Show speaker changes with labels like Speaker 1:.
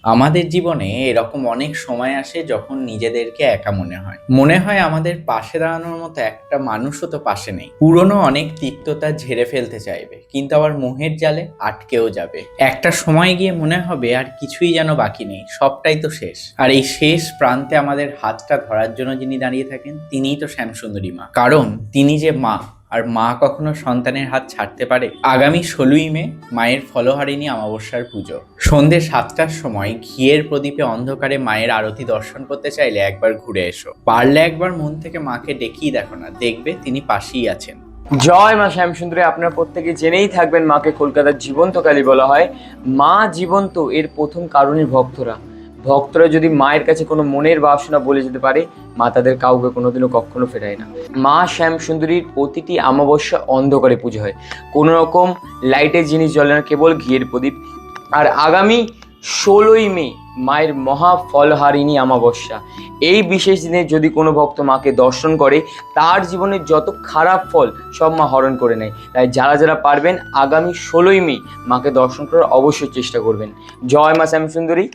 Speaker 1: আমাদের জীবনে এরকম অনেক সময় আসে যখন নিজেদেরকে একা মনে হয় আমাদের পাশে দাঁড়ানোর মতো একটা মানুষও তো পাশে নেই। পুরনো অনেক তিক্ততা ঝেড়ে ফেলতে চাইবে, কিন্তু আবার মোহের জালে আটকেও যাবে। একটা সময় গিয়ে মনে হবে আর কিছুই যেন বাকি নেই, সবটাই তো শেষ। আর এই শেষ প্রান্তে আমাদের হাতটা ধরার জন্য যিনি দাঁড়িয়ে থাকেন, তিনিই তো শ্যামসুন্দরী মা। কারণ তিনি যে মা, আর মা কখনো সন্তানের হাত ছাড়তে পারে? আগামী 16ই মে মায়ের ফলহারিণী অমাবস্যার পুজো। সন্ধে 7টার সময় ঘিয়ের প্রদীপে অন্ধকারে মায়ের আরতি দর্শন করতে চাইলে একবার ঘুরে এসো। পারলে একবার মন থেকে মাকে ডেকেই দেখো না, দেখবে তিনি পাশেই আছেন।
Speaker 2: জয় মা শ্যামসুন্দরী। আপনারা প্রত্যেকে জেনেই থাকবেন মাকে কলকাতার জীবন্ত কালী বলা হয়। মা জীবন্ত এর প্রথম কারণই ভক্তরা যদি মায়ের কাছে কোনো মনের বাসনা বলে যেতে পারে, মা তাদের কাউকে কোনোদিনও কখনো ফেরায় না। মা শ্যামসুন্দরীর প্রতিটি অমাবস্যা অন্ধকারে পুজো হয়, কোনো রকম লাইটের জিনিস জ্বলে না, কেবল ঘিয়ের প্রদীপ। আর আগামী 16ই মে মায়ের মহা ফলহারিণী অমাবস্যা। এই বিশেষ দিনে যদি কোনো ভক্ত মাকে দর্শন করে, তার জীবনের যত খারাপ ফল সব মা হরণ করে নেয়। তাই যারা যারা পারবেন আগামী 16ই মে মাকে দর্শন করার অবশ্যই চেষ্টা করবেন। জয় মা শ্যামসুন্দরী।